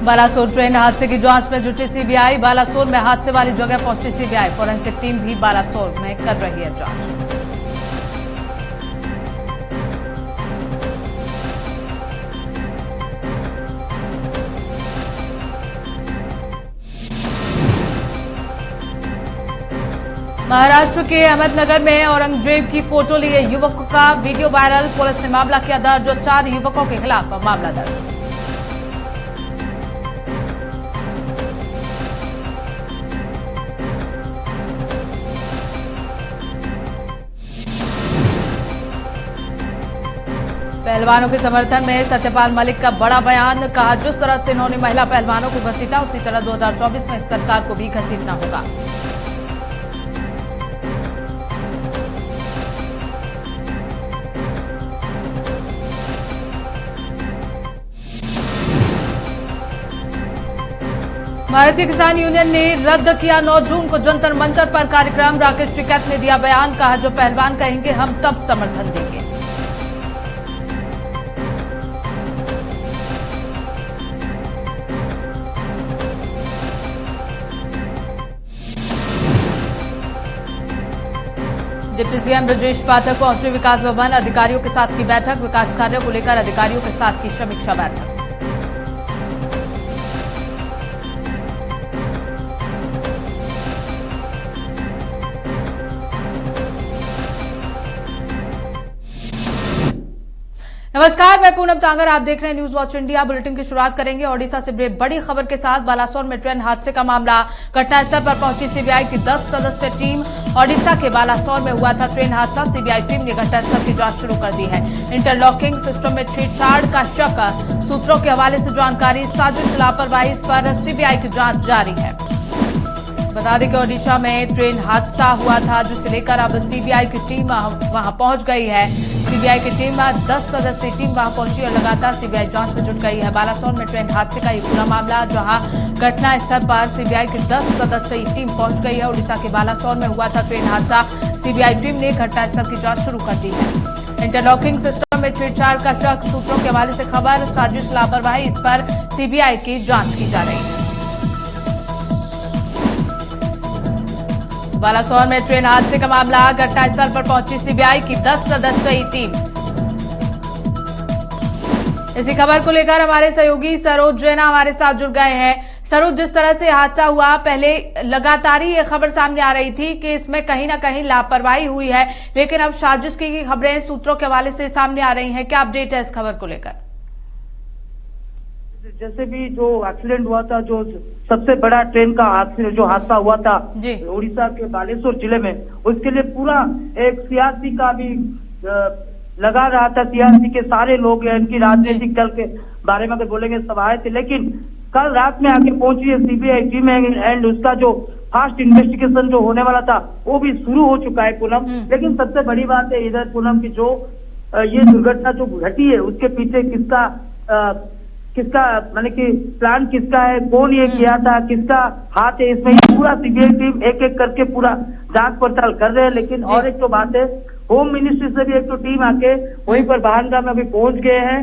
Balasore train हादसे की जांच में जुटी सीबीआई। बालासोर में हादसे वाली जगह पहुंची सीबीआई। फोरेंसिक टीम भी बालासोर में कर रही है जांच। महाराष्ट्र के अहमदनगर में औरंगजेब की फोटो लिए युवक का वीडियो वायरल। पुलिस ने मामला किया दर्ज और 4 युवकों के खिलाफ मामला दर्ज। पहलवानों के समर्थन में सत्यपाल मलिक का बड़ा बयान। कहा, जिस तरह से इन्होंने महिला पहलवानों को घसीटा, उसी तरह 2024 में सरकार को भी घसीटना होगा। भारतीय किसान यूनियन ने रद्द किया 9 जून को जंतर मंतर पर कार्यक्रम। राकेश टिकैत ने दिया बयान। कहा, जो पहलवान कहेंगे हम तब समर्थन देंगे। डिप्टी सीएम ब्रजेश पाठक पहुंचे विकास भवन। अधिकारियों के साथ की बैठक। विकास कार्यों को लेकर अधिकारियों के साथ की समीक्षा बैठक। नमस्कार, मैं पूनम तांगर। आप देख रहे हैं न्यूज वॉच इंडिया। बुलेटिन की शुरुआत करेंगे ओडिशा से बड़ी खबर के साथ। बालासोर में ट्रेन हादसे का मामला। घटनास्थल पर पहुंची सीबीआई की 10 सदस्यीय टीम। ओडिशा के बालासोर में हुआ था ट्रेन हादसा। सीबीआई टीम ने घटनास्थल की जांच शुरू कर दी है। इंटरलॉकिंग सिस्टम में छेड़छाड़ का शक। सूत्रों के हवाले से जानकारी। साजिश, लापरवाही पर सीबीआई की जांच जारी है। बता दें कि ओडिशा में ट्रेन हादसा हुआ था, जिसे लेकर अब सीबीआई की टीम वहां पहुंच गई है। सीबीआई की टीम 10 सदस्यीय टीम वहां पहुंची और लगातार सीबीआई जांच में जुट गई है। बालासोर में ट्रेन हादसे का ये पूरा मामला, जहां घटनास्थल पर सीबीआई की 10 सदस्यीय टीम पहुंच गई है। ओडिशा के बालासोर में हुआ था ट्रेन हादसा। सीबीआई टीम ने घटनास्थल की जांच शुरू कर दी है। इंटरलॉकिंग सिस्टम में छेड़छाड़ का शक। सूत्रों के हवाले से खबर। साजिश, लापरवाही, इस पर सीबीआई की जांच की जा रही है। बालासोर में ट्रेन हादसे का मामला। घटनास्थल पर पहुंची सीबीआई की 10 सदस्यीय टीम। इसी खबर को लेकर हमारे सहयोगी सरोज जैना हमारे साथ जुड़ गए हैं। सरोज, जिस तरह से हादसा हुआ, पहले लगातार ही ये खबर सामने आ रही थी कि इसमें कहीं ना कहीं लापरवाही हुई है, लेकिन अब साजिश की खबरें सूत्रों के हवाले से सामने आ रही हैं। क्या अपडेट है इस खबर को लेकर? जैसे भी जो एक्सीडेंट हुआ था, जो सबसे बड़ा ट्रेन का जो हादसा हुआ था उड़ीसा के बालेश्वर जिले में, उसके लिए पूरा एक सियासी का भी लगा रहा था। सियासी के सारे लोग इनकी राजनीतिक दल के बारे में अगर बोलेंगे सब आए थे, लेकिन कल रात में आके पहुंची है सीबीआई टीम एंड उसका जो फास्ट इन्वेस्टिगेशन जो होने वाला था वो भी शुरू हो चुका है पूनम। लेकिन सबसे बड़ी बात है इधर पूनम की, जो ये दुर्घटना जो घटी है उसके पीछे किसका माने कि प्लान किसका है, कौन ये किया था, किसका हाथ है इसमें, ये पूरा सीबीआई टीम एक एक करके पूरा जांच पड़ताल कर रहे हैं। लेकिन और एक तो बात है, होम मिनिस्ट्री से भी एक तो टीम आके वहीं पर बहानगा में अभी पहुंच गए हैं।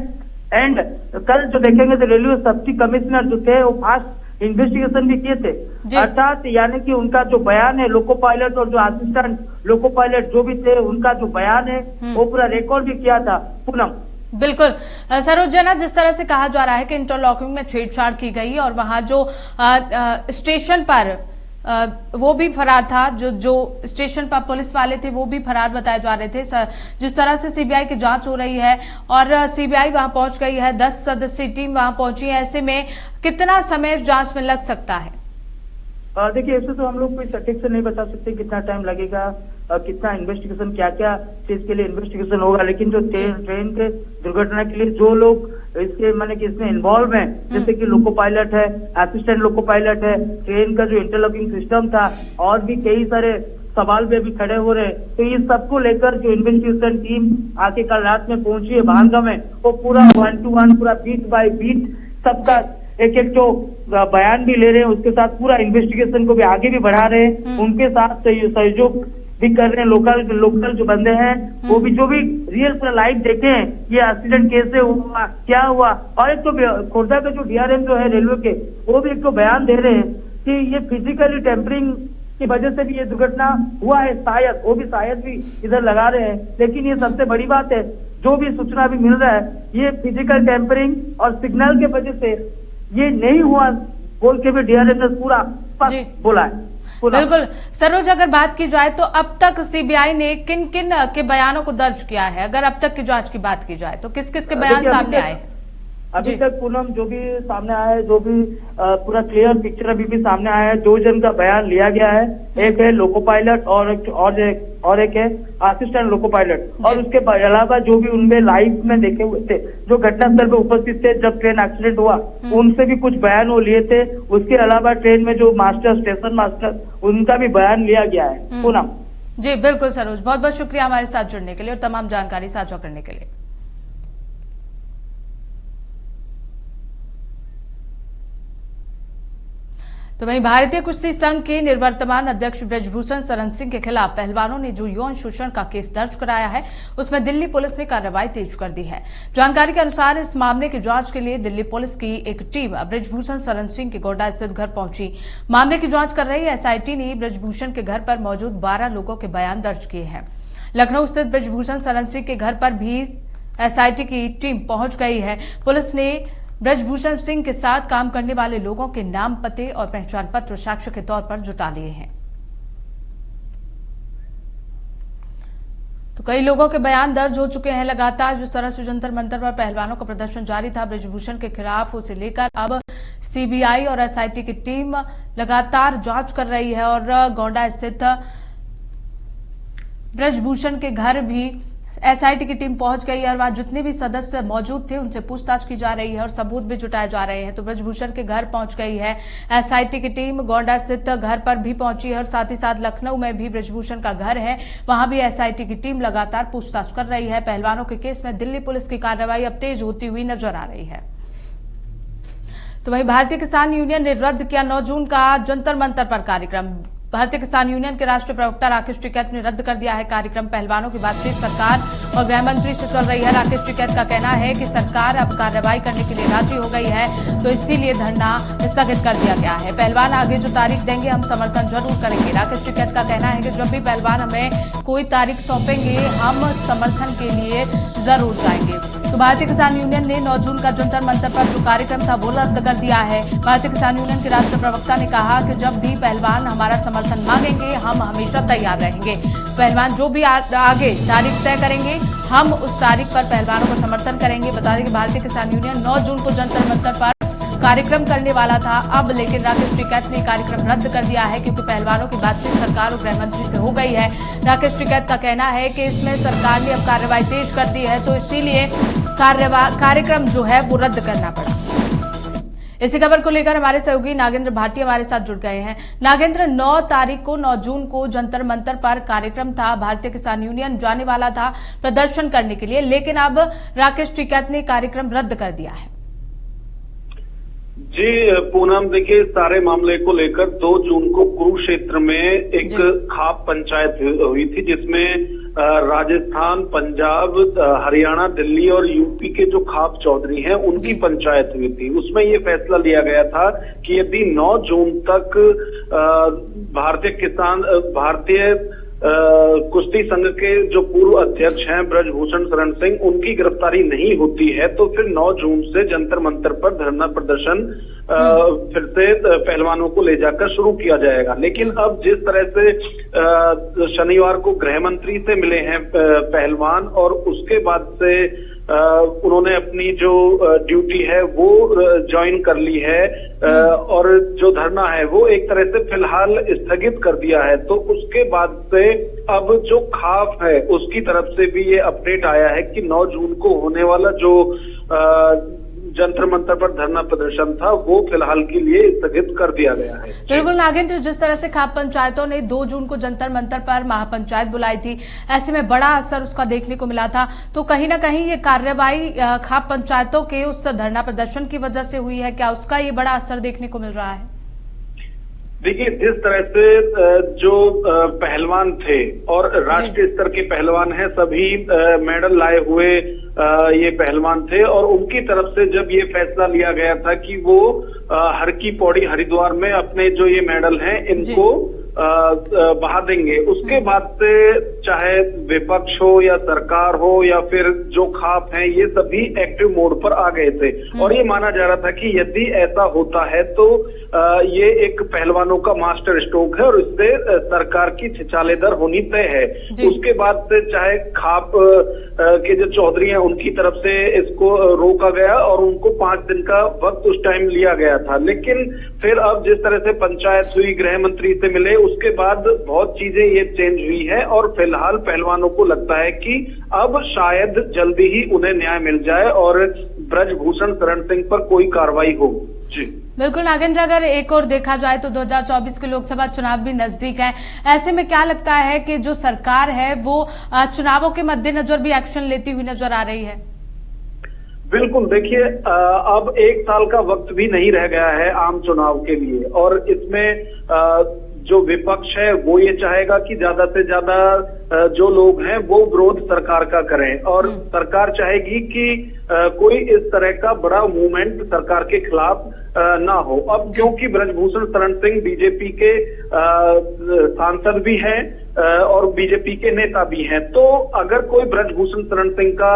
एंड कल जो देखेंगे तो रेलवे सब्सिडी कमिश्नर जो थे वो फास्ट इन्वेस्टिगेशन भी किए थे, अर्थात यानी कि उनका जो बयान है, लोको पायलट और जो असिस्टेंट लोको पायलट जो भी थे उनका जो बयान है वो पूरा रिकॉर्ड भी किया था पूनम। बिल्कुल सरोज जना, जिस तरह से कहा जा रहा है कि इंटरलॉकिंग में छेड़छाड़ की गई और वहां जो स्टेशन पर वो भी फरार था, जो स्टेशन पर पुलिस वाले थे वो भी फरार बताए जा रहे थे। जिस तरह से सीबीआई की जांच हो रही है और सीबीआई वहां पहुंच गई है, 10 सदस्यीय टीम वहां पहुंची है, ऐसे में कितना समय जांच में लग सकता है? देखिए, ऐसे तो हम लोग कोई सटीक से नहीं बता सकते कितना टाइम लगेगा, कितना इन्वेस्टिगेशन, क्या क्या चीज के लिए इन्वेस्टिगेशन होगा। लेकिन जो ट्रेन के दुर्घटना के लिए जो लोग इसके माने कि इसमें इन्वॉल्व हैं, जैसे कि लोको पायलट है, असिस्टेंट लोको पायलट है, ट्रेन का जो इंटरलॉकिंग सिस्टम था, और भी कई सारे सवाल भी अभी खड़े हो रहे हैं। तो ये सबको लेकर जो इन्वेस्टिगेशन टीम आके कल रात में पहुंची है बहानगा में, वो पूरा 1 to 1 पूरा बीट बाय बीट सबका एक एक जो बयान भी ले रहे हैं, उसके साथ पूरा इन्वेस्टिगेशन को भी आगे भी बढ़ा रहे हैं। उनके साथ सहयोग भी कर रहे हैं, लोकल जो बंदे हैं वो भी जो भी रियल लाइव देखे हैं ये एक्सीडेंट कैसे हुआ, क्या हुआ। और एक तो खोर्धा के जो डीआरएम जो है रेलवे के, वो भी एक तो बयान दे रहे हैं कि ये फिजिकली टेम्परिंग की वजह से भी ये दुर्घटना हुआ है, शायद वो भी शायद भी इधर लगा रहे हैं। लेकिन ये सबसे बड़ी बात है, जो भी सूचना भी मिल रहा है, ये फिजिकल टेम्परिंग और सिग्नल के वजह से ये नहीं हुआ बोल के भी डीआरएम ने पूरा स्पष्ट बोला है। बिल्कुल सरोज, अगर बात की जाए तो अब तक सीबीआई ने किन किन के बयानों को दर्ज किया है? अगर अब तक की जांच की बात की जाए तो किस किस के बयान सामने आए? अभी तक पूनम जो भी सामने आया है, जो भी पूरा क्लियर पिक्चर अभी भी सामने आया है, 2 जन का बयान लिया गया है। एक है लोको पायलट और एक है असिस्टेंट लोको पायलट। और उसके अलावा जो भी उनमें लाइव में देखे हुए थे, जो घटनास्थल पे उपस्थित थे जब ट्रेन एक्सीडेंट हुआ, उनसे भी कुछ बयान वो लिए थे। उसके अलावा ट्रेन में जो स्टेशन मास्टर, उनका भी बयान लिया गया है। पूनम जी बिल्कुल सरोज, बहुत बहुत शुक्रिया हमारे साथ जुड़ने के लिए और तमाम जानकारी साझा करने के लिए। तो वहीं भारतीय कुश्ती संघ के निवर्तमान अध्यक्ष ब्रजभूषण शरण सिंह के खिलाफ पहलवानों ने जो यौन शोषण का केस दर्ज कराया है, उसमें दिल्ली पुलिस ने कार्रवाई तेज कर दी है। जानकारी के अनुसार इस मामले की जांच के लिए दिल्ली पुलिस की एक टीम ब्रजभूषण शरण सिंह के गोड्डा स्थित घर पहुंची। मामले की जांच कर रही एसआईटी ने ब्रजभूषण के घर पर मौजूद 12 लोगों के बयान दर्ज किए हैं। लखनऊ स्थित ब्रजभूषण शरण सिंह के घर पर भी एसआईटी की टीम पहुंच गई है। पुलिस ने ब्रजभूषण सिंह के साथ काम करने वाले लोगों के नाम, पते और पहचान पत्र साक्ष्य के तौर पर जुटा लिए हैं। तो कई लोगों के बयान दर्ज हो चुके हैं। लगातार जिस तरह से जंतर मंतर पर पहलवानों का प्रदर्शन जारी था ब्रजभूषण के खिलाफ, उसे लेकर अब सीबीआई और एसआईटी की टीम लगातार जांच कर रही है और गोंडा स्थित ब्रजभूषण के घर भी एसआईटी की टीम पहुंच गई है और वहां जितने भी सदस्य मौजूद थे उनसे पूछताछ की जा रही है और सबूत भी जुटाए जा रहे हैं। तो ब्रजभूषण के घर पहुंच गई है एसआईटी की टीम, गोंडा स्थित घर पर भी पहुंची है और साथ ही साथ लखनऊ में भी ब्रजभूषण का घर है, वहां भी एसआईटी की टीम लगातार पूछताछ कर रही है। पहलवानों के केस में दिल्ली पुलिस की कार्रवाई अब तेज होती हुई नजर आ रही है। तो वहीं भारतीय किसान यूनियन ने रद्द किया 9 जून का जंतर मंतर पर कार्यक्रम। भारतीय किसान यूनियन के राष्ट्रीय प्रवक्ता राकेश टिकैत ने रद्द कर दिया है कार्यक्रम। पहलवानों की बातचीत सरकार और गृह मंत्री से चल रही है। राकेश टिकैत का कहना है कि सरकार अब कार्रवाई करने के लिए राजी हो गई है, तो इसीलिए धरना स्थगित कर दिया गया है। पहलवान आगे जो तारीख देंगे हम समर्थन जरूर करेंगे। राकेश टिकैत का कहना है कि जब भी पहलवान हमें कोई तारीख सौंपेंगे हम समर्थन के लिए जरूर जाएंगे। तो भारतीय किसान यूनियन ने 9 जून का जंतर मंतर पर जो कार्यक्रम था वो रद्द कर दिया है। भारतीय किसान यूनियन के राष्ट्रीय प्रवक्ता ने कहा कि जब भी पहलवान हमारा समर्थन मांगेंगे हम हमेशा तैयार रहेंगे। पहलवान जो भी आगे तारीख तय करेंगे हम उस तारीख पर पहलवानों को समर्थन करेंगे। बता दें कि भारतीय किसान यूनियन 9 जून को जंतर मंतर पर कार्यक्रम करने वाला था अब, लेकिन राकेश टिकैत ने कार्यक्रम रद्द कर दिया है क्योंकि पहलवानों की बातचीत सरकार और गृह मंत्री से हो गई है। राकेश टिकैत का कहना है कि इसमें सरकार ने अब कार्रवाई तेज कर दी है, तो इसीलिए कार्यक्रम जो है वो रद्द करना पड़ा। इसी खबर को लेकर हमारे सहयोगी नागेंद्र भाटी हमारे साथ जुड़ गए हैं। नागेंद्र, 9 जून को जंतर मंतर पर कार्यक्रम था, भारतीय किसान यूनियन जाने वाला था प्रदर्शन करने के लिए, लेकिन अब राकेश टिकैत ने कार्यक्रम रद्द कर दिया है। जी पूनम, देखिए सारे मामले को लेकर 2 जून को कुरुक्षेत्र में एक खाप पंचायत हुई थी जिसमें राजस्थान, पंजाब, हरियाणा, दिल्ली और यूपी के जो खाप चौधरी हैं उनकी पंचायत हुई थी। उसमें ये फैसला लिया गया था कि यदि 9 जून तक भारतीय कुश्ती संघ के जो पूर्व अध्यक्ष हैं ब्रजभूषण शरण सिंह, उनकी गिरफ्तारी नहीं होती है तो फिर 9 जून से जंतर मंतर पर धरना प्रदर्शन फिर से पहलवानों को ले जाकर शुरू किया जाएगा। लेकिन अब जिस तरह से शनिवार को गृह मंत्री से मिले हैं पहलवान और उसके बाद से उन्होंने अपनी जो ड्यूटी है वो ज्वाइन कर ली है और जो धरना है वो एक तरह से फिलहाल स्थगित कर दिया है, तो उसके बाद से अब जो खाप है उसकी तरफ से भी ये अपडेट आया है कि 9 जून को होने वाला जो जंतर मंतर पर धरना प्रदर्शन था वो फिलहाल के लिए स्थगित कर दिया गया है। बिल्कुल नागेंद्र, जिस तरह से खाप पंचायतों ने 2 जून को जंतर मंतर पर महापंचायत बुलाई थी, ऐसे में बड़ा असर उसका देखने को मिला था, तो कहीं ना कहीं ये कार्रवाई खाप पंचायतों के उस धरना प्रदर्शन की वजह से हुई है क्या? उसका ये बड़ा असर देखने को मिल रहा है? देखिए, जिस तरह से जो पहलवान थे और राष्ट्रीय स्तर के पहलवान हैं, सभी मेडल लाए हुए ये पहलवान थे और उनकी तरफ से जब ये फैसला लिया गया था कि वो हर की पौड़ी हरिद्वार में अपने जो ये मेडल हैं इनको बहा देंगे, उसके बाद से चाहे विपक्ष हो या सरकार हो या फिर जो खाप हैं, ये सभी एक्टिव मोड पर आ गए थे और ये माना जा रहा था कि यदि ऐसा होता है तो ये एक पहलवानों का मास्टर स्ट्रोक है और इससे सरकार की छिछालेदर होनी तय है। उसके बाद से चाहे खाप के जो चौधरी हैं उनकी तरफ से इसको रोका गया और उनको 5 दिन का वक्त उस टाइम लिया गया था, लेकिन फिर अब जिस तरह से पंचायत हुई, गृह मंत्री से मिले, उसके बाद बहुत चीजें ये चेंज हुई है और फिलहाल पहलवानों को लगता है कि अब शायद जल्दी ही उन्हें न्याय मिल जाए और ब्रजभूषण शरण सिंह पर कोई कार्रवाई हो। जी बिल्कुल नागेंद्र, अगर एक और देखा जाए तो 2024 के लोकसभा चुनाव भी नजदीक है, ऐसे में क्या लगता है कि जो सरकार है वो चुनावों के मद्देनजर भी एक्शन लेती हुई नजर आ रही है? बिल्कुल, देखिए अब 1 साल का वक्त भी नहीं रह गया है आम चुनाव के लिए और इसमें जो विपक्ष है वो ये चाहेगा कि ज्यादा से ज्यादा जो लोग हैं वो विरोध सरकार का करें और सरकार चाहेगी कि कोई इस तरह का बड़ा मूवमेंट सरकार के खिलाफ ना हो। अब क्योंकि ब्रजभूषण शरण सिंह बीजेपी के सांसद भी हैं और बीजेपी के नेता भी हैं, तो अगर कोई ब्रजभूषण शरण सिंह का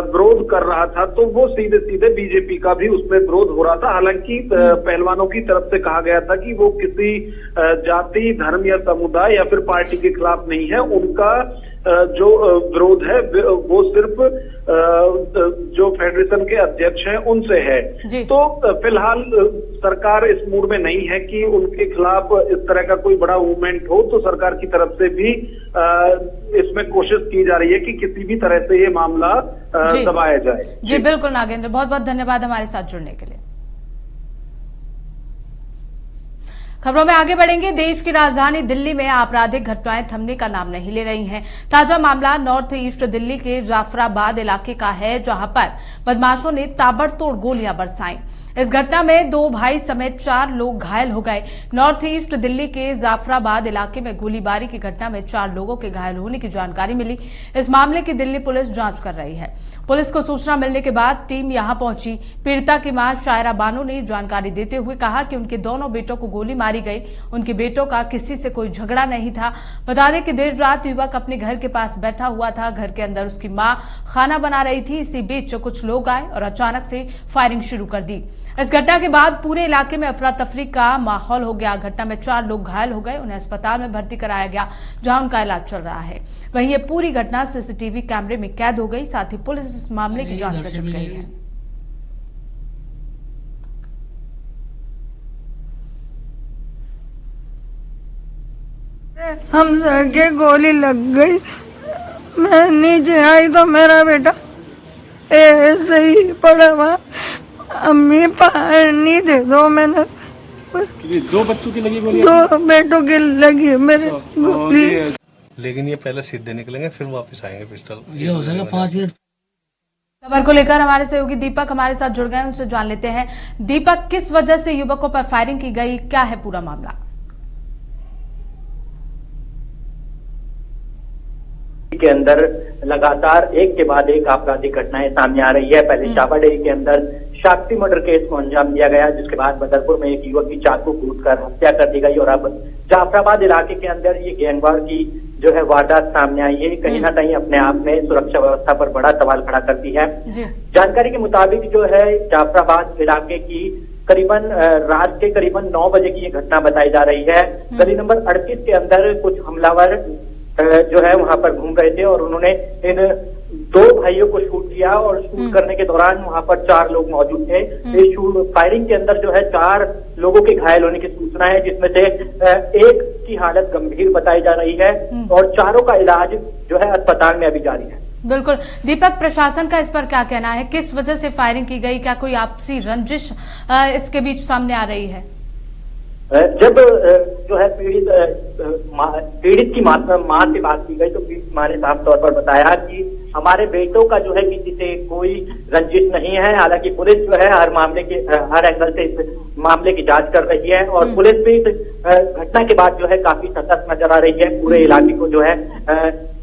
विरोध कर रहा था तो वो सीधे सीधे बीजेपी का भी उसमें विरोध हो रहा था। हालांकि पहलवानों की तरफ से कहा गया था कि वो किसी जाति, धर्म या समुदाय या फिर पार्टी के खिलाफ नहीं है, उनका जो विरोध है वो सिर्फ जो फेडरेशन के अध्यक्ष हैं उनसे है। तो फिलहाल सरकार इस मूड में नहीं है कि उनके खिलाफ इस तरह का कोई बड़ा मूवमेंट हो, तो सरकार की तरफ से भी इसमें कोशिश की जा रही है कि किसी भी तरह से ये मामला दबाया जाए। जी बिल्कुल नागेंद्र, बहुत बहुत धन्यवाद हमारे साथ जुड़ने के लिए। खबरों में आगे बढ़ेंगे। देश की राजधानी दिल्ली में आपराधिक घटनाएं थमने का नाम नहीं ले रही हैं। ताजा मामला नॉर्थ ईस्ट दिल्ली के जाफराबाद इलाके का है, जहां पर बदमाशों ने ताबड़तोड़ गोलियां बरसाईं। इस घटना में 2 भाई समेत 4 लोग घायल हो गए। नॉर्थ ईस्ट दिल्ली के जाफराबाद इलाके में गोलीबारी की घटना में 4 लोगों के घायल होने की जानकारी मिली। इस मामले की दिल्ली पुलिस जांच कर रही है। पुलिस को सूचना मिलने के बाद टीम यहां पहुंची। पीड़िता की मां शायरा बानो ने जानकारी देते हुए कहा कि उनके दोनों बेटों को गोली मारी गई। उनके बेटों का किसी से कोई झगड़ा नहीं था। बता दें कि देर रात युवक अपने घर के पास बैठा हुआ था। घर के अंदर उसकी मां खाना बना रही थी। इसी बीच कुछ लोग आए और अचानक से फायरिंग शुरू कर दी। इस घटना के बाद पूरे इलाके में अफरा तफरी का माहौल हो गया। घटना में 4 लोग घायल हो गए। उन्हें अस्पताल में भर्ती कराया गया, जहां उनका इलाज चल रहा है। वहीं ये पूरी घटना सीसीटीवी कैमरे में कैद हो गई। साथ ही पुलिस इस मामले की जांच में जुट गई है। हम के गोली लग गई, मैं नीचे आई तो मेरा बेटा ऐसे ही पड़ा हुआ। अम्मी पानी दे दो, मैंने 2 बच्चों की लगी गोली, 2 बेटों की लगी मेरे गोली। लेकिन ये पहले सीधे निकलेंगे फिर वापस आएंगे पिस्टल। ये हो सकेगा 5 मिनट। खबर को लेकर हमारे सहयोगी दीपक हमारे साथ जुड़ गए, उनसे जान लेते हैं। दीपक, किस वजह से युवकों पर फायरिंग की गई, क्या है पूरा मामला? के अंदर लगातार एक के बाद एक आपराधिक घटनाएं सामने आ रही है। पहले चापाडेरी के अंदर साक्षी मर्डर केस को अंजाम दिया गया, जिसके बाद बदरपुर में एक युवक की चाकू कूटकर हत्या कर दी गई और अब जाफराबाद इलाके के अंदर ये गैंगवार की जो है वारदात सामने आई है। कहीं ना कहीं अपने आप में सुरक्षा व्यवस्था पर बड़ा सवाल खड़ा करती है। जानकारी के मुताबिक जो है जाफराबाद इलाके की करीबन रात के करीबन 9 बजे की ये घटना बताई जा रही है। गली नंबर 38 के अंदर कुछ हमलावर जो है वहां पर घूम रहे थे और उन्होंने इन 2 भाइयों को शूट किया और शूट करने के दौरान वहां पर 4 लोग मौजूद थे। इस फायरिंग के अंदर जो है 4 लोगों के घायल होने की सूचना है, जिसमें से एक की हालत गंभीर बताई जा रही है और 4 का इलाज जो है अस्पताल में अभी जारी है। बिल्कुल दीपक, प्रशासन का इस पर क्या कहना है? किस वजह से फायरिंग की गई? क्या कोई आपसी रंजिश इसके बीच सामने आ रही है? जब जो है पीड़ित की मां से बात की गई तो पीड़ित मां ने साफ तौर पर बताया कि हमारे बेटों का जो है किसी से कोई रंजिश नहीं है। हालांकि पुलिस जो है हर एंगल से इस मामले की जांच कर रही है और पुलिस भी इस घटना के बाद जो है काफी सतर्क नजर आ रही है। पूरे इलाके को जो है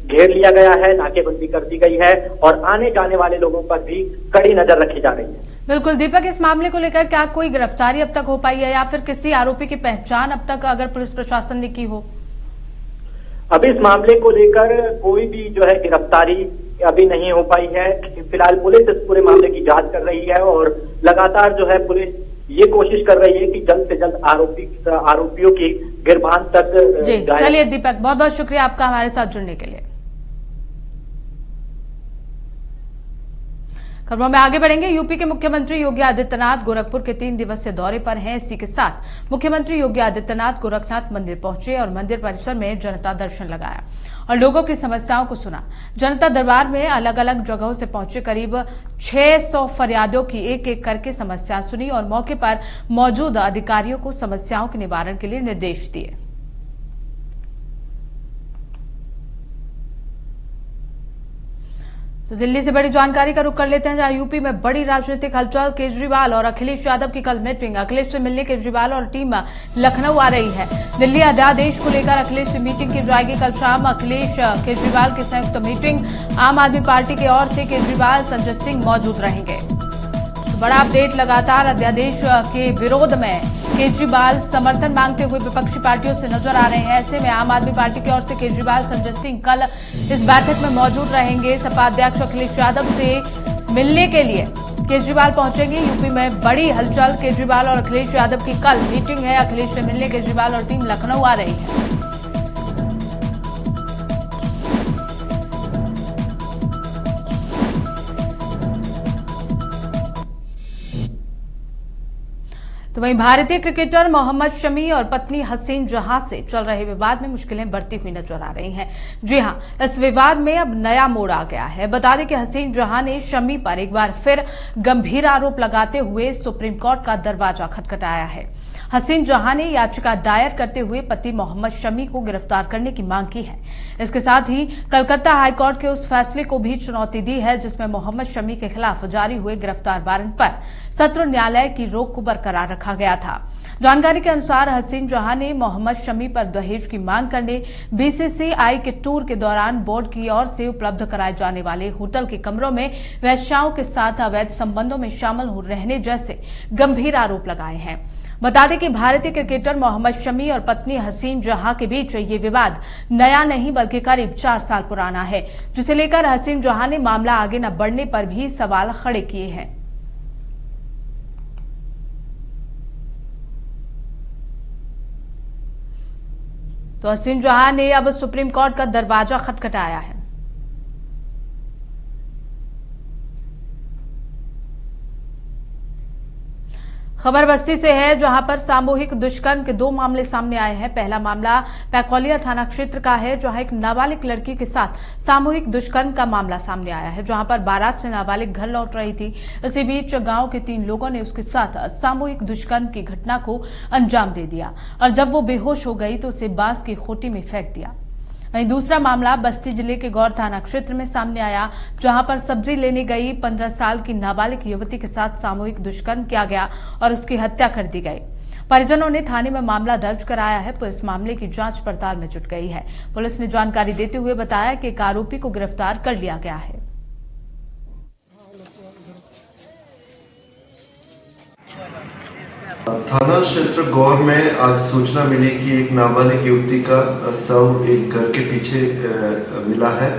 घेर लिया गया है, नाकेबंदी कर दी गई है और आने जाने वाले लोगों पर भी कड़ी नजर रखी जा रही है। बिल्कुल दीपक, इस मामले को लेकर क्या कोई गिरफ्तारी अब तक हो पाई है या फिर किसी आरोपी की पहचान अब तक अगर पुलिस प्रशासन ने की हो? अभी इस मामले को लेकर कोई भी जो है गिरफ्तारी अभी नहीं हो पाई है। फिलहाल पुलिस इस पूरे मामले की जांच कर रही है और लगातार जो है पुलिस ये कोशिश कर रही है कि जल्द से जल्द आरोपियों की गिरफ्तार तक जी। चलिए दीपक, बहुत बहुत शुक्रिया आपका हमारे साथ जुड़ने के लिए। खबरों में आगे बढ़ेंगे। यूपी के मुख्यमंत्री योगी आदित्यनाथ गोरखपुर के 3 दिवसीय दौरे पर हैं। इसी के साथ मुख्यमंत्री योगी आदित्यनाथ गोरखनाथ मंदिर पहुंचे और मंदिर परिसर में जनता दर्शन लगाया और लोगों की समस्याओं को सुना। जनता दरबार में अलग अलग जगहों से पहुंचे करीब 600 फरियादों की एक एक करके समस्या सुनी और मौके पर मौजूद अधिकारियों को समस्याओं के निवारण के लिए निर्देश दिए। तो दिल्ली से बड़ी जानकारी का रुख कर लेते हैं, जहां यूपी में बड़ी राजनीतिक हलचल। केजरीवाल और अखिलेश यादव की कल मीटिंग। अखिलेश से मिलने केजरीवाल और टीम लखनऊ आ रही है। दिल्ली अध्यादेश को लेकर अखिलेश से मीटिंग की जाएगी कल शाम। अखिलेश केजरीवाल की संयुक्त मीटिंग। आम आदमी पार्टी की ओर से केजरीवाल संजय सिंह मौजूद रहेंगे। तो बड़ा अपडेट, लगातार अध्यादेश के विरोध में केजरीवाल समर्थन मांगते हुए विपक्षी पार्टियों से नजर आ रहे हैं। ऐसे में आम आदमी पार्टी की ओर से केजरीवाल संजय सिंह कल इस बैठक में मौजूद रहेंगे। सपा अध्यक्ष अखिलेश यादव से मिलने के लिए केजरीवाल पहुंचेंगे। यूपी में बड़ी हलचल, केजरीवाल और अखिलेश यादव की कल मीटिंग है। अखिलेश से मिलने केजरीवाल और टीम लखनऊ आ रही है। तो वहीं भारतीय क्रिकेटर मोहम्मद शमी और पत्नी हसीन जहां से चल रहे विवाद में मुश्किलें बढ़ती हुई नजर आ रही हैं। जी हां, इस विवाद में अब नया मोड़ आ गया है। बता दें कि हसीन जहां ने शमी पर एक बार फिर गंभीर आरोप लगाते हुए सुप्रीम कोर्ट का दरवाजा खटखटाया है। हसीन जहां ने याचिका दायर करते हुए पति मोहम्मद शमी को गिरफ्तार करने की मांग की है। इसके साथ ही कलकत्ता हाईकोर्ट के उस फैसले को भी चुनौती दी है जिसमें मोहम्मद शमी के खिलाफ जारी हुए गिरफ्तार वारंट पर सत्र न्यायालय की रोक को बरकरार रखा गया था। जानकारी के अनुसार हसीन जहां ने मोहम्मद शमी पर दहेज की मांग करने, बीसीसीआई के टूर के दौरान बोर्ड की ओर से उपलब्ध कराए जाने वाले होटल के कमरों में वेश्याओं के साथ अवैध संबंधों में शामिल रहने जैसे गंभीर आरोप लगाए हैं। बता दें कि भारतीय क्रिकेटर मोहम्मद शमी और पत्नी हसीन जहां के बीच ये विवाद नया नहीं बल्कि करीब 4 साल पुराना है, जिसे लेकर हसीन जहां ने मामला आगे न बढ़ने पर भी सवाल खड़े किए हैं। तो हसीन जहां ने अब सुप्रीम कोर्ट का दरवाजा खटखटाया है। खबर बस्ती से है, जहां पर सामूहिक दुष्कर्म के 2 मामले सामने आए हैं। पहला मामला पैकोलिया थाना क्षेत्र का है, जहां एक नाबालिग लड़की के साथ सामूहिक दुष्कर्म का मामला सामने आया है, जहां पर बारात से नाबालिग घर लौट रही थी। इसी बीच गांव के 3 लोगों ने उसके साथ सामूहिक दुष्कर्म की घटना को अंजाम दे दिया और जब वो बेहोश हो गई तो उसे बांस की खोटी में फेंक दिया। वहीं दूसरा मामला बस्ती जिले के गौर थाना क्षेत्र में सामने आया, जहां पर सब्जी लेने गई 15 साल की नाबालिग युवती के साथ सामूहिक दुष्कर्म किया गया और उसकी हत्या कर दी गई। परिजनों ने थाने में मामला दर्ज कराया है। पुलिस मामले की जांच पड़ताल में जुट गई है। पुलिस ने जानकारी देते हुए बताया कि एक आरोपी को गिरफ्तार कर लिया गया है। थाना क्षेत्र गौर में आज सूचना मिली कि एक नाबालिग युवती का शव एक घर के पीछे मिला है।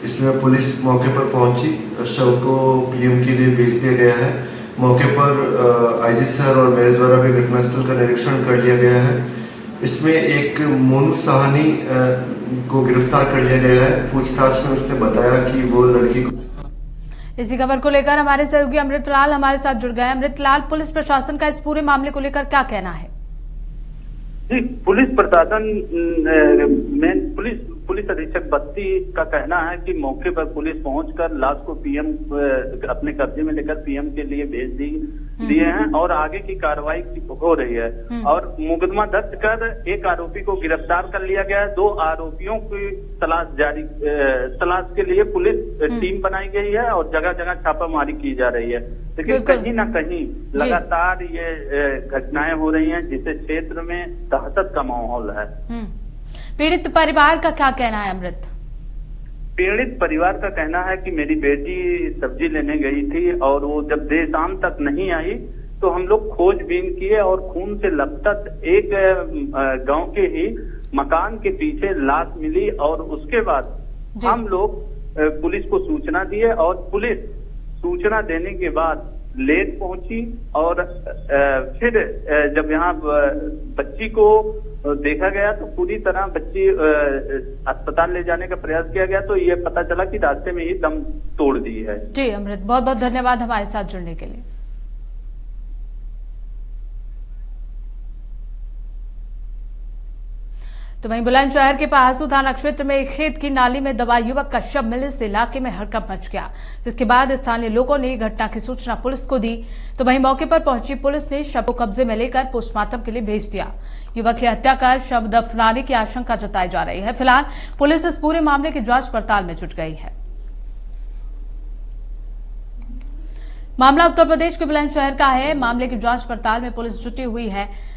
इसमें पुलिस मौके पर पहुंची, शव को पीएम के लिए भेज दिया गया है। मौके पर आईजी सर और मेरे द्वारा भी घटनास्थल का निरीक्षण कर लिया गया है। इसमें एक मोनू साहनी को गिरफ्तार कर लिया गया है। पूछताछ में उसने बताया कि वो लड़की को। इसी खबर को लेकर हमारे सहयोगी अमृतलाल हमारे साथ जुड़ गए। अमृतलाल, पुलिस प्रशासन का इस पूरे मामले को लेकर क्या कहना है? जी, पुलिस प्रशासन में पुलिस पुलिस अधीक्षक बस्ती का कहना है कि मौके पर पुलिस पहुंचकर लाश को पीएम अपने कब्जे में लेकर पीएम के लिए भेज दिए हैं और आगे की कार्रवाई हो रही है और मुकदमा दर्ज कर एक आरोपी को गिरफ्तार कर लिया गया है। 2 आरोपियों की तलाश के लिए पुलिस टीम बनाई गई है और जगह जगह छापामारी की जा रही है। लेकिन कहीं ना कहीं लगातार ये घटनाएं हो रही हैं जिससे क्षेत्र में दहशत का माहौल है। पीड़ित परिवार का क्या कहना है अमृत? पीड़ित परिवार का कहना है कि मेरी बेटी सब्जी लेने गई थी और वो जब देर शाम तक नहीं आई तो हम लोग खोजबीन किए और खून से लथपथ एक गांव के ही मकान के पीछे लाश मिली और उसके बाद हम लोग पुलिस को सूचना दिए और पुलिस सूचना देने के बाद लेट पहुंची और फिर जब यहाँ बच्ची को देखा गया तो पूरी तरह बच्ची अस्पताल ले जाने का प्रयास किया गया तो ये पता चला कि रास्ते में ही दम तोड़ दी है। जी अमृत, बहुत बहुत धन्यवाद हमारे साथ जुड़ने के लिए। तो वहीं बुलंदशहर के पहासू थाना क्षेत्र में एक खेत की नाली में दबा युवक का शव मिलने से इलाके में हड़कंप मच गया, जिसके बाद स्थानीय लोगों ने घटना की सूचना पुलिस को दी। तो वहीं मौके पर पहुंची पुलिस ने शव को कब्जे में लेकर पोस्टमार्टम के लिए भेज दिया। युवक की हत्या कर शव दफनाने की आशंका जताई जा रही है। फिलहाल पुलिस इस पूरे मामले की जांच पड़ताल में जुट गई है। मामला उत्तर प्रदेश के बुलंदशहर का है। मामले की जांच पड़ताल में पुलिस जुटी हुई है।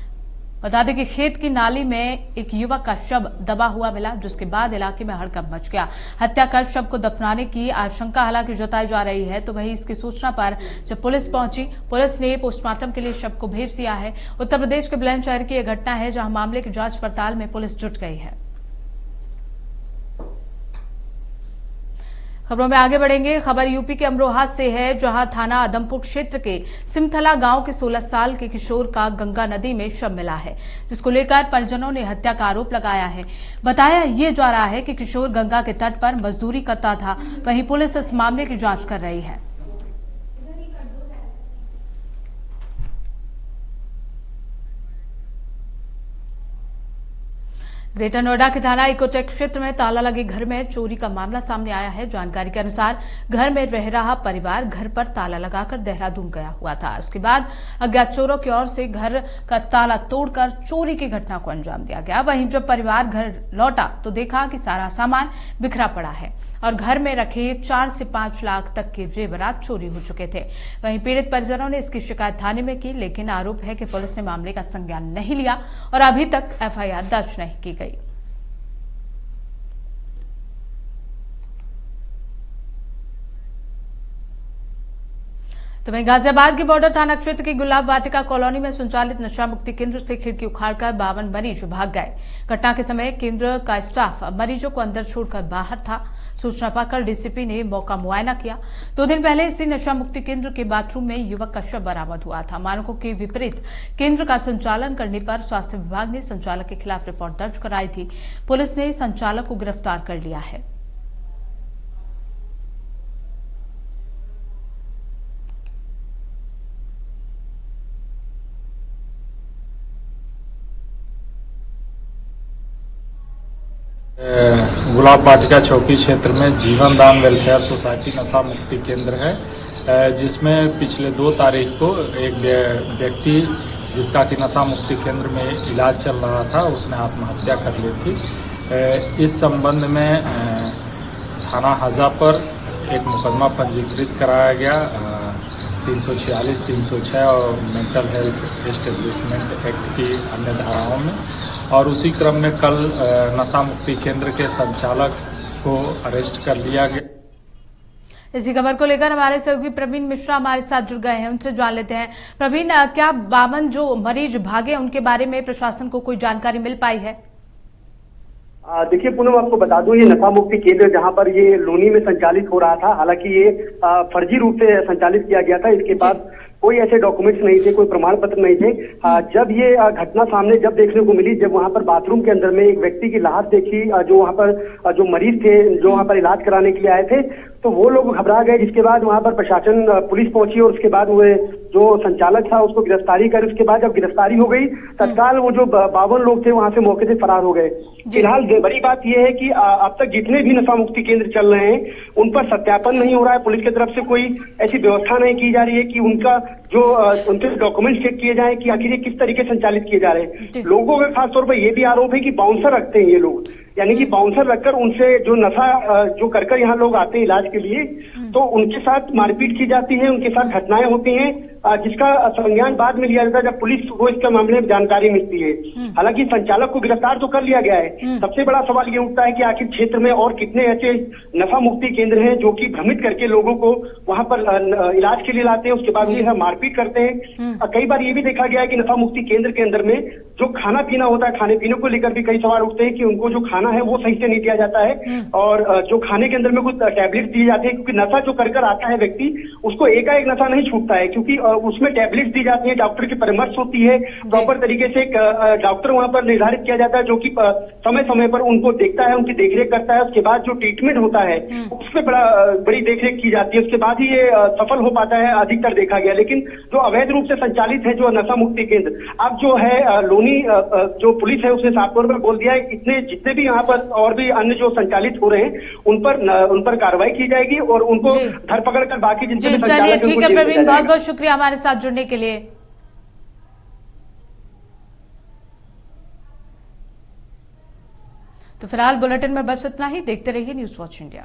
बता दें कि खेत की नाली में एक युवक का शव दबा हुआ मिला, जिसके बाद इलाके में हड़कंप मच गया। हत्या कर शव को दफनाने की आशंका हालांकि जताई जा रही है। तो वहीं इसकी सूचना पर जब पुलिस पहुंची, पुलिस ने पोस्टमार्टम के लिए शव को भेज दिया है। उत्तर प्रदेश के बुलंदशहर की यह घटना है जहां मामले की जांच पड़ताल में पुलिस जुट गई है। खबरों में आगे बढ़ेंगे। खबर यूपी के अमरोहा से है, जहां थाना आदमपुर क्षेत्र के सिमथला गांव के 16 साल के किशोर का गंगा नदी में शव मिला है, जिसको लेकर परिजनों ने हत्या का आरोप लगाया है। बताया ये जा रहा है कि किशोर गंगा के तट पर मजदूरी करता था। वहीं पुलिस इस मामले की जांच कर रही है। ग्रेटर नोएडा के थाना इकोटेक क्षेत्र में ताला लगे घर में चोरी का मामला सामने आया है। जानकारी के अनुसार घर में रह रहा परिवार घर पर ताला लगाकर देहरादून गया हुआ था। उसके बाद अज्ञात चोरों की ओर से घर का ताला तोड़कर चोरी की घटना को अंजाम दिया गया। वहीं जब परिवार घर लौटा तो देखा कि सारा सामान बिखरा पड़ा है और घर में रखे 4 से 5 लाख तक के जेवरात चोरी हो चुके थे। वहीं पीड़ित परिजनों ने इसकी शिकायत थाने में की, लेकिन आरोप है कि पुलिस ने मामले का संज्ञान नहीं लिया और अभी तक एफआईआर दर्ज नहीं की गई। तो वहीं गाजियाबाद के बॉर्डर थाना क्षेत्र के गुलाब वाटिका कॉलोनी में संचालित नशा मुक्ति केंद्र से खिड़की उखाड़कर 52 मरीज भाग गए। घटना के समय केंद्र का स्टाफ मरीजों को अंदर छोड़कर बाहर था। सूचना पाकर डीसीपी ने मौका मुआयना किया। 2 दिन पहले इसी नशा मुक्ति केंद्र के बाथरूम में युवक का शव बरामद हुआ था। मानकों के विपरीत केंद्र का संचालन करने पर स्वास्थ्य विभाग ने संचालक के खिलाफ रिपोर्ट दर्ज कराई थी। पुलिस ने संचालक को गिरफ्तार कर लिया है। गुलाब वाटिका चौकी क्षेत्र में जीवन दान वेलफेयर सोसाइटी नशा मुक्ति केंद्र है, जिसमें पिछले 2 तारीख को एक व्यक्ति जिसका कि नशा मुक्ति केंद्र में इलाज चल रहा था, उसने आत्महत्या कर ली थी। इस संबंध में थाना हाजा पर एक मुकदमा पंजीकृत कराया गया 346, 306 और मेंटल हेल्थ एस्टेब्लिशमेंट एक्ट की अन्य धाराओं में। और उसी क्रम में कल नशा मुक्ति केंद्र के संचालक को अरेस्ट कर लिया गया। इसी खबर को लेकर हमारे सहयोगी प्रवीण मिश्रा हमारे साथ जुड़ गए हैं, उनसे जान लेते हैं। प्रवीण, क्या 52 जो मरीज भागे उनके बारे में प्रशासन को कोई जानकारी मिल पाई है? देखिए पूनम, आपको बता दूं, ये नशा मुक्ति केंद्र जहां पर ये लोनी में संचालित हो रहा था, हालांकि ये फर्जी रूप से संचालित किया गया था। इसके पास कोई ऐसे डॉक्यूमेंट्स नहीं थे, कोई प्रमाण पत्र नहीं थे। जब ये घटना सामने जब देखने को मिली, जब वहां पर बाथरूम के अंदर में एक व्यक्ति की लाश देखी, जो वहां पर जो मरीज थे, जो वहां पर इलाज कराने के लिए आए थे, तो वो लोग घबरा गए। जिसके बाद वहां पर प्रशासन पुलिस पहुंची और उसके बाद वो जो संचालक था उसको गिरफ्तारी कर, उसके बाद जब गिरफ्तारी हो गई तत्काल वो जो 52 लोग थे वहां से मौके से फरार हो गए। फिलहाल बड़ी बात यह है कि अब तक जितने भी नशा मुक्ति केंद्र चल रहे हैं उन पर सत्यापन नहीं हो रहा है। पुलिस की तरफ से कोई ऐसी व्यवस्था नहीं की जा रही है कि उनका जो उनके डॉक्यूमेंट चेक किए जाए कि आखिर ये किस तरीके से संचालित किए जा रहे हैं। लोगों का खासतौर पर यह भी आरोप है कि बाउंसर रखते हैं ये लोग, यानी कि बाउंसर रखकर उनसे जो नशा जो कर यहाँ लोग आते हैं इलाज के लिए, तो उनके साथ मारपीट की जाती है, उनके साथ घटनाएं होती हैं, जिसका संज्ञान बाद में लिया जाता है जब पुलिस को इसके मामले में जानकारी मिलती है। हालांकि संचालक को गिरफ्तार तो कर लिया गया है। सबसे बड़ा सवाल ये उठता है कि आखिर क्षेत्र में और कितने ऐसे नशा मुक्ति केंद्र हैं जो कि भ्रमित करके लोगों को वहां पर इलाज के लिए लाते हैं, उसके बाद उनके साथ मारपीट करते हैं। कई बार ये भी देखा गया है कि नशा मुक्ति केंद्र के अंदर में जो खाना पीना होता है, खाने पीने को लेकर भी कई सवाल उठते हैं कि उनको जो खाना है वो सही से नहीं दिया जाता है, और जो खाने के अंदर में कुछ टैबलेट दिए जाते हैं, क्योंकि नशा जो कर आता है व्यक्ति उसको एकाएक नशा नहीं छूटता है, क्योंकि उसमें टैबलेट्स दी जाती है, डॉक्टर की परामर्श होती है, प्रॉपर तरीके से डॉक्टर वहां पर निर्धारित किया जाता है जो कि समय समय पर उनको देखता है, उनकी देखरेख करता है। उसके बाद जो ट्रीटमेंट होता है उसमें बड़ी देखरेख की जाती है, उसके बाद ही ये सफल हो पाता है, अधिकतर देखा गया। लेकिन जो अवैध रूप से संचालित है जो नशा मुक्ति केंद्र, अब जो है लोनी जो पुलिस है उसने साफ तौर पर बोल दिया है इतने जितने भी यहाँ पर और भी अन्य जो संचालित हो रहे हैं उन पर कार्रवाई की जाएगी और उनको धरपकड़ कर बाकी जिनके भी चलिए ठीक है प्रवीण, बहुत बहुत शुक्रिया हमारे साथ जुड़ने के लिए। तो फिलहाल बुलेटिन में बस इतना ही। देखते रहिए न्यूज़ वॉच इंडिया।